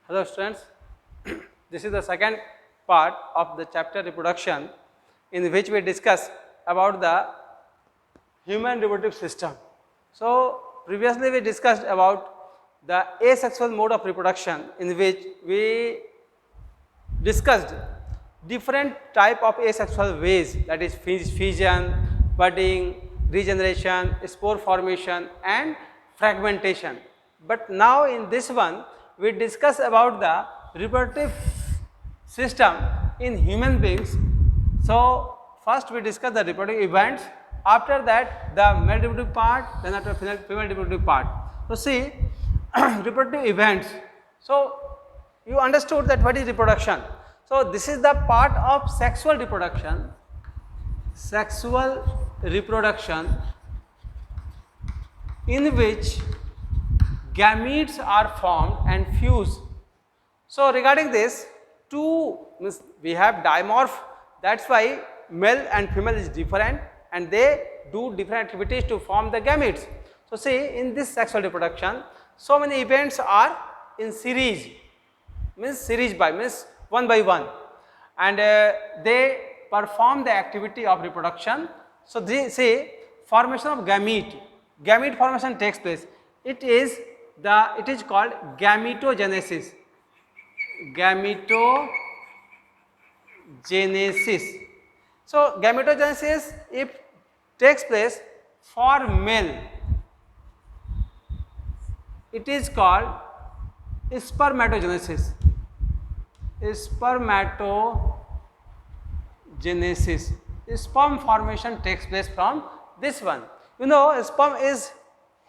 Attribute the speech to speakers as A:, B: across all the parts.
A: Hello students, this is the second part of the chapter reproduction in which we discuss about the human reproductive system. So previously we discussed about the asexual mode of reproduction in which we discussed different type of asexual ways, that is fission, budding, regeneration, spore formation and fragmentation. But now in this one we discuss about the reproductive system in human beings. So first we discuss the reproductive events, after that the male reproductive part, then after female reproductive part. So see reproductive events. So you understood that what is reproduction. So this is the part of sexual reproduction in which gametes are formed and fuse. So regarding this, we have dimorph, that's why male and female is different and they do different activities to form the gametes. So see, in this sexual reproduction, so many events are in series, means one by one, and they perform the activity of reproduction. So they say formation of gamete formation takes place. It is called gametogenesis. So gametogenesis, if takes place for male, it is called spermatogenesis. Sperm formation takes place from this one. You know, sperm is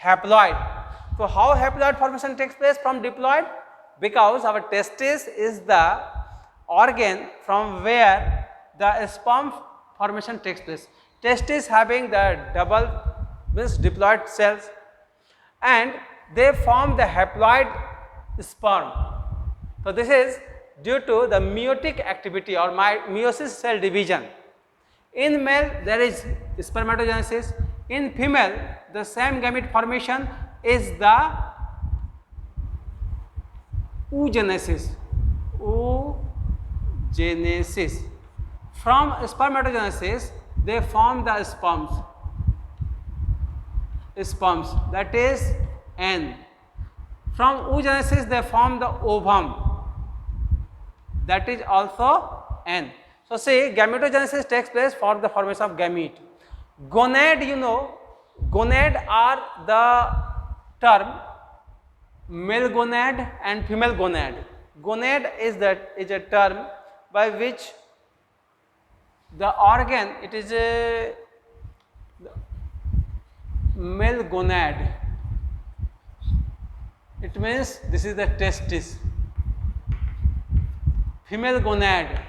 A: haploid. So how haploid formation takes place from diploid? Because our testis is the organ from where the sperm formation takes place. Testis having the double means diploid cells and they form the haploid sperm. So this is due to the meiotic activity or meiosis cell division. In male there is spermatogenesis, in female the same gamete formation is the oogenesis. From spermatogenesis they form the sperms, that is N. From oogenesis they form the ovum, that is also N. So see, gametogenesis takes place for the formation of gamete. Gonad, you know, gonad are the term male gonad and female gonad. Gonad is a term by which the organ, it is a male gonad. It means this is the testis. Female gonad,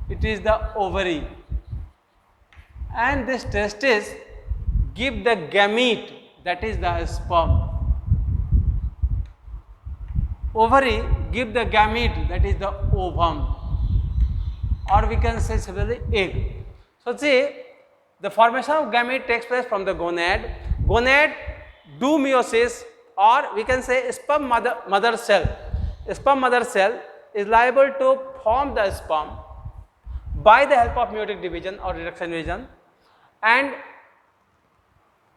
A: it is the ovary, and this testis give the gamete, that is the sperm. Ovary give the gamete, that is the ovum, or we can say similarly egg. So see, the formation of gamete takes place from the gonad. Gonad do meiosis, or we can say sperm mother cell. Sperm mother cell is liable to form the sperm by the help of meiotic division or reduction division, and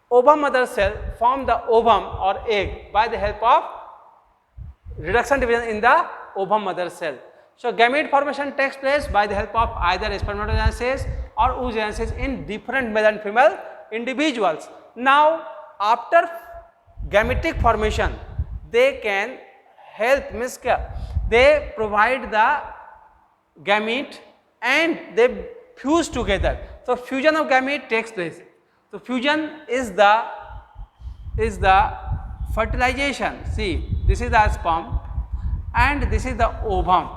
A: ovum mother cell form the ovum or egg by the help of reduction division in the ovum mother cell. So gamete formation takes place by the help of either spermatogenesis or oogenesis in different male and female individuals. Now after gametic formation they can help, means they provide the gamete and they fuse together. So fusion of gamete takes place. So fusion is the fertilization. See, this is the sperm and this is the ovum.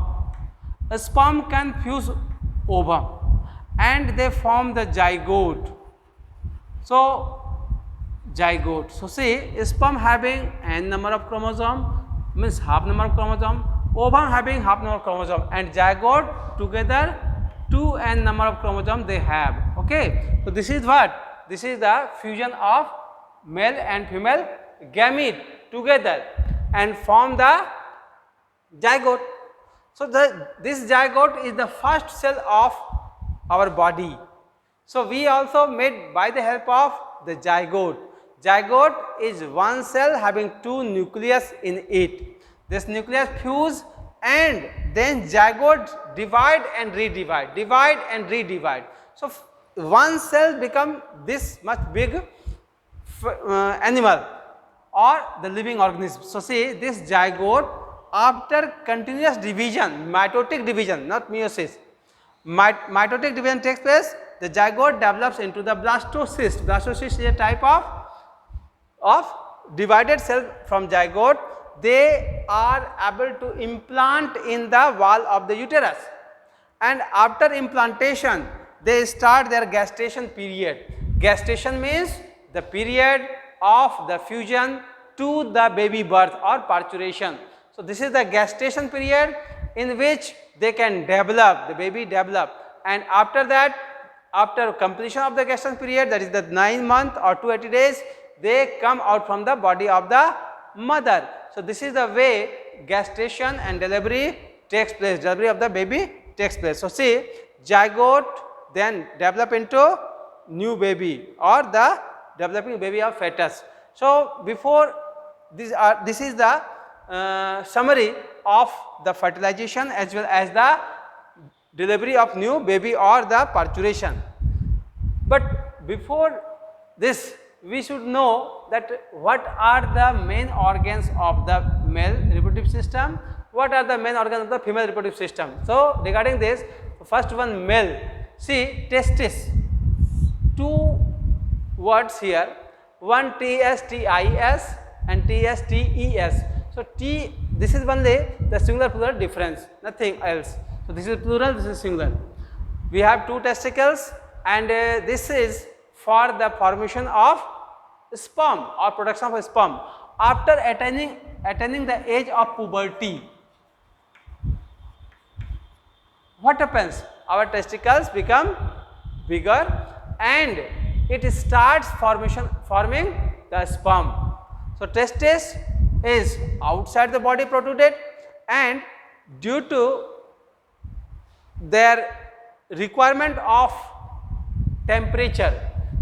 A: A sperm can fuse ovum and they form the zygote. So see, sperm having n number of chromosome, means half number of chromosome, ovum having half number of chromosome, and zygote together 2n number of chromosome they have. Okay, so this is what? This is the fusion of male and female gamete together and form the zygote. So this zygote is the first cell of our body. So we also made by the help of the zygote. Zygote is one cell having two nucleus in it. This nucleus fuse and then zygote divide and redivide, divide and redivide. So one cell become this much big animal or the living organism. So see this zygote after continuous division, mitotic division, not meiosis, mitotic division takes place, the zygote develops into the blastocyst. Blastocyst is a type of divided cell from zygote. They are able to implant in the wall of the uterus, and after implantation they start their gestation period. Gestation means the period of the fusion to the baby birth or parturition. So this is the gestation period in which they can develop, the baby develop, and after that, after completion of the gestation period, that is the 9 months or 280 days, they come out from the body of the mother. So this is the way gestation and delivery takes place, delivery of the baby takes place. So see, zygote then develop into new baby or the developing baby of fetus. So before this is the summary of the fertilization as well as the delivery of new baby or the parturition. But before this, we should know that what are the main organs of the male reproductive system, what are the main organs of the female reproductive system. So regarding this, first one, male. See, testis, two words here, one TSTIS and TSTES. So T, this is only the singular plural difference, nothing else. So this is plural, this is singular. We have two testicles, and this is for the formation of sperm or production of sperm after attaining the age of puberty. What happens? Our testicles become bigger and it starts forming the sperm. So testis is outside the body protruded, and due to their requirement of temperature,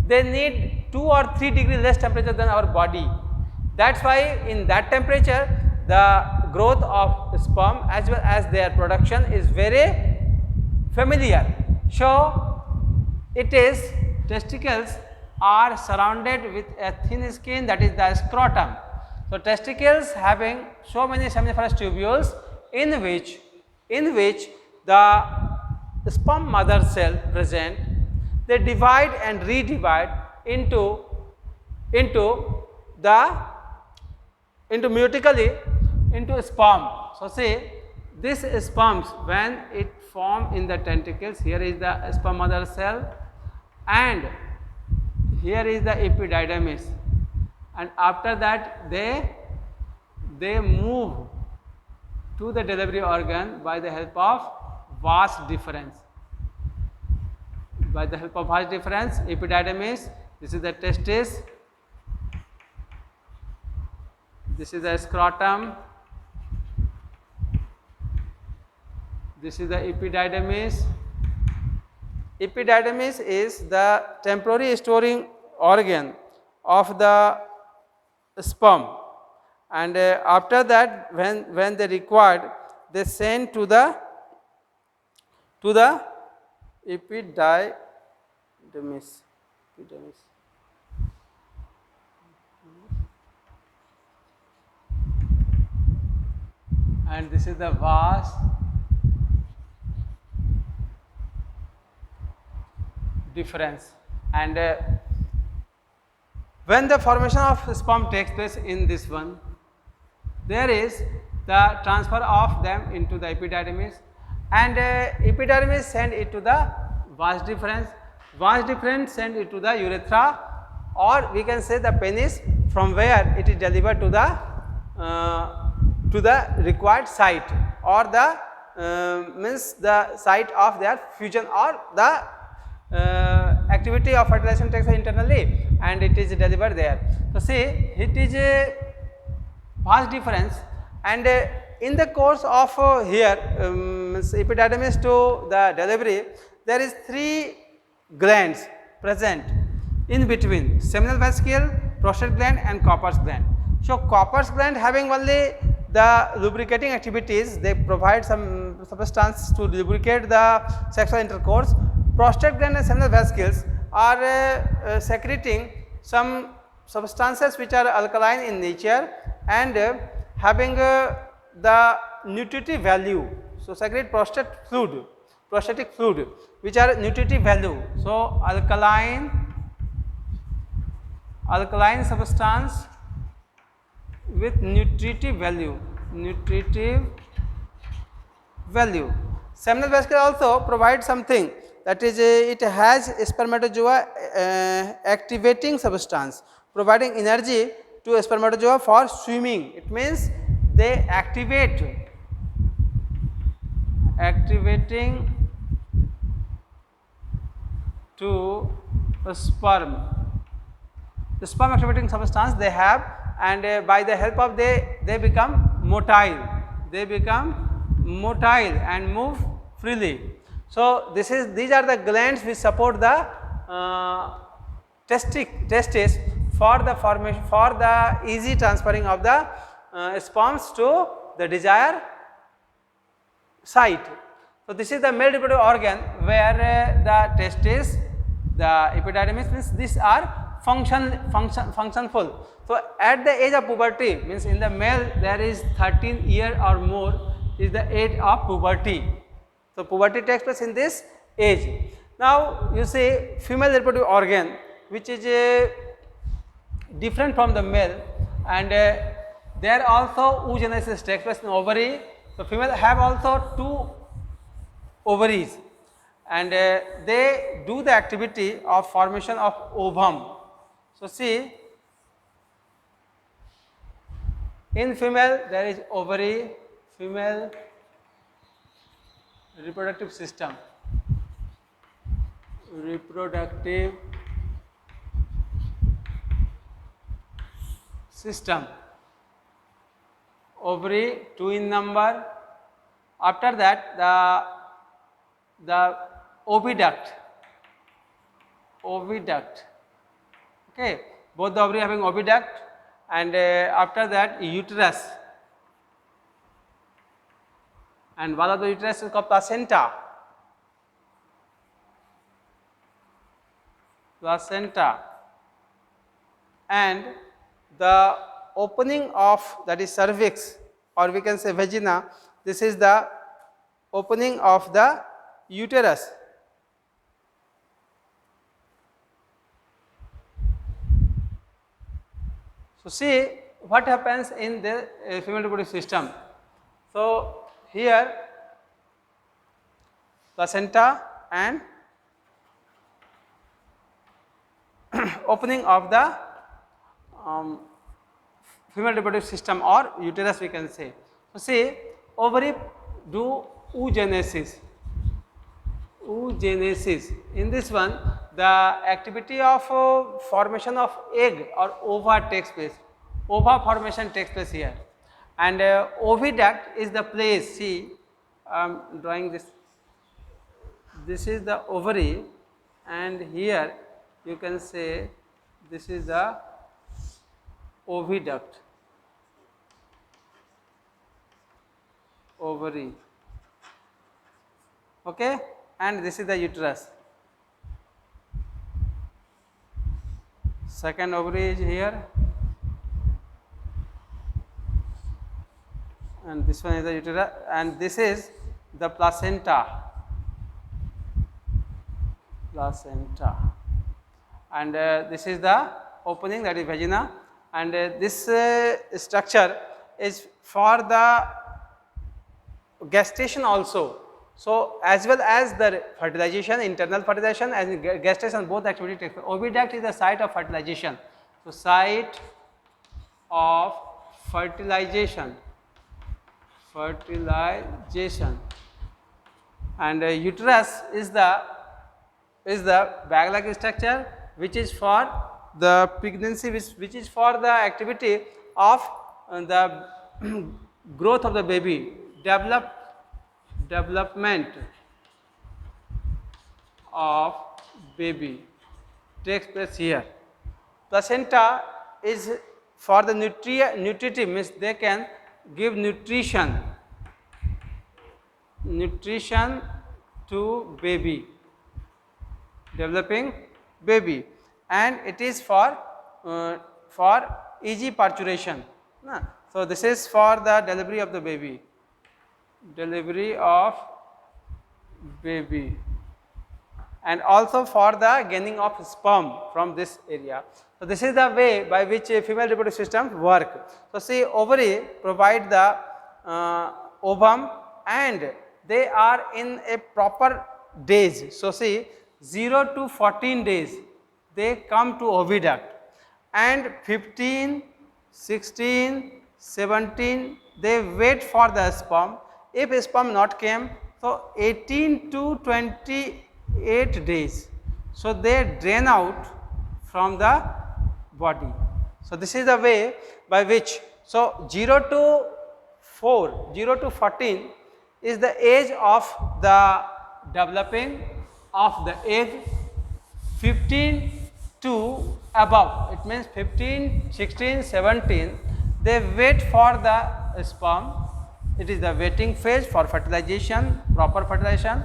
A: they need 2 or 3 degree less temperature than our body. That's why in that temperature the growth of sperm as well as their production is very familiar. So it is, testicles are surrounded with a thin skin, that is the scrotum. So testicles having so many seminiferous tubules in which the sperm mother cell present, they divide and redivide into meiotically into sperm. So see, this sperms, when it form in the tentacles, here is the sperm mother cell and here is the epididymis, and after that they move to the delivery organ by the help of vas deferens. By the help of vas deferens, epididymis, this is the testis, this is the scrotum, this is the epididymis. Epididymis is the temporary storing organ of the sperm, and after that when they required, they send to the epididymis. And this is the vas deferens, and when the formation of sperm takes place in this one, there is the transfer of them into the epididymis, and epididymis send it to the vas deferens, vas deferens send it to the urethra, or we can say the penis, from where it is delivered to the required site, or the means the site of their fusion, or the activity of fertilization takes place internally, and it is delivered there. So see, it is a vast difference, and in the course of here epididymis to the delivery, there is 3 glands present in between: seminal vesicle, prostate gland and Copper's gland. So Copper's gland having only the lubricating activities, they provide some substance to lubricate the sexual intercourse. Prostate gland and seminal vesicles are secreting some substances which are alkaline in nature and having the nutritive value. So secrete prostatic fluid which are nutritive value. So alkaline substance with nutritive value. Seminal vesicle also provides something, that is it has spermatozoa activating substance, providing energy to spermatozoa for swimming. It means they activating to sperm. The sperm activating substance they have, and by the help of they become motile. And move freely. So these are the glands which support the testis for the formation, for the easy transferring of the sperms to the desired site. So this is the male reproductive organ where the testis, the epididymis, means these are functionful. So at the age of puberty, means in the male there is 13 year or more is the age of puberty. So puberty takes place in this age. Now you see female reproductive organ which is different from the male, and there also oogenesis takes place in ovary. So female have also 2 ovaries, and they do the activity of formation of ovum. So see, in female there is ovary, female reproductive system, ovary 2 in number. After that the oviduct, okay, both the ovary having oviduct, and after that uterus, and one of the uterus is called placenta, and the opening of, that is cervix, or we can say vagina. This is the opening of the uterus. So see what happens in the female reproductive system. So here placenta and opening of the female reproductive system or uterus, we can say. So see, ovary do oogenesis. In this one, the activity of formation of egg or ova takes place. Ova formation takes place here, and oviduct is the place. See, I am drawing this. This is the ovary, and here you can say this is the oviduct, ovary, okay, and this is the uterus. Second ovary is here, and this one is the uterus, and this is the placenta, and this is the opening, that is vagina, and this structure is for the gestation also. So as well as the fertilization, internal fertilization and gestation, both activity takes place. Oviduct is the site of fertilization. So site of fertilization, and uterus is the bag-like structure which is for the pregnancy which is for the activity of the growth of the baby, development of baby takes place here. Placenta is for the nutritive, means they can give nutrition to baby, developing baby, and it is for easy parturition. So this is for the delivery of the baby, and also for the gaining of sperm from this area. So this is the way by which a female reproductive system work. So see, ovary provide the ovum, and they are in a proper days. So see, 0 to 14 days they come to oviduct, and 15, 16, 17 they wait for the sperm. If sperm not came, so 18 to 28 days, so they drain out from the body. So this is the way by which, so 0 to 14 is the age of the developing of the egg. 15 to above, it means 15, 16, 17 they wait for the sperm. It is the waiting phase for fertilization, proper fertilization.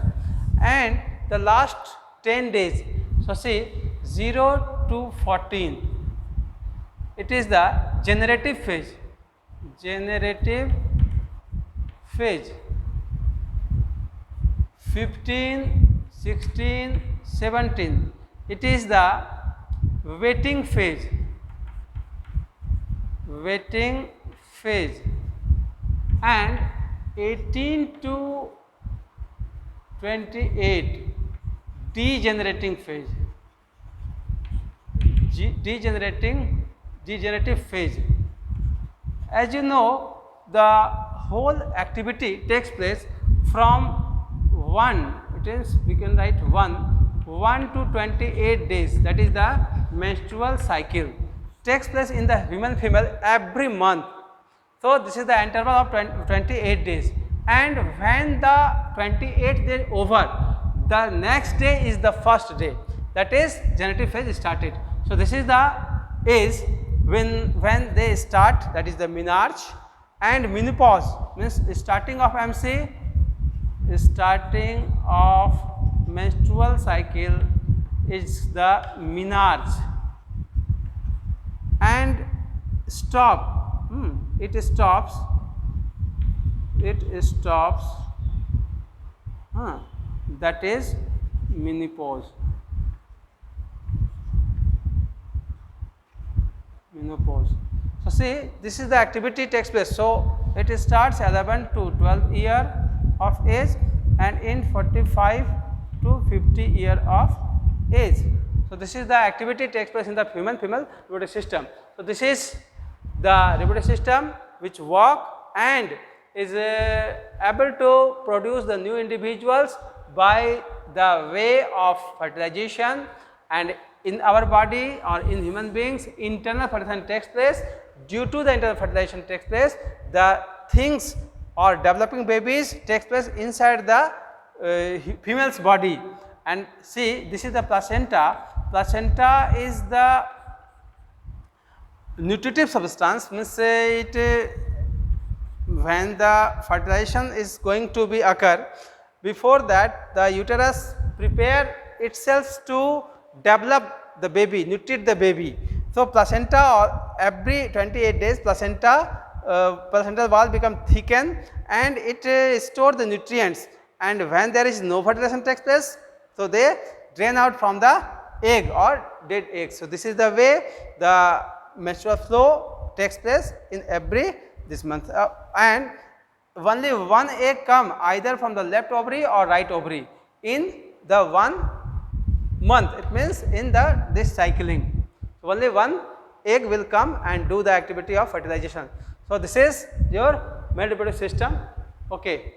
A: And the last 10 days, so see, 0 to 14, it is the generative phase. 15, 16, 17, it is the waiting phase. And 18 to 28, degenerating phase, degenerative phase. As you know, the whole activity takes place from 1, it is, we can write 1 to 28 days, that is the menstrual cycle, takes place in the human female every month. So this is the interval of 28 days, and when the 28th day over, the next day is the first day, that is generative phase started. So this is the age when they start, that is the menarche. And menopause means starting of MC, starting of menstrual cycle is the menarche, and it stops, that is menopause. So see, this is the activity takes place. So it starts 11 to 12 year of age, and in 45 to 50 year of age. So this is the activity takes place in the female reproductive system. So this is the reproductive system which work and is able to produce the new individuals by the way of fertilization. And in our body or in human beings, internal fertilization takes place. Due to the internal fertilization takes place, the things or developing babies takes place inside the female's body. And see, this is the placenta. Placenta is the nutritive substance, means when the fertilization is going to be occur, before that the uterus prepare itself to develop the baby, nutrite the baby. So placenta, every 28 days placental wall become thickened, and it store the nutrients, and when there is no fertilization takes place, so they drain out from the egg or dead egg. So this is the way the menstrual flow takes place in every this month, and only one egg come either from the left ovary or right ovary in the 1 month. It means in this cycling, so only one egg will come and do the activity of fertilization. So this is your male reproductive system. Okay.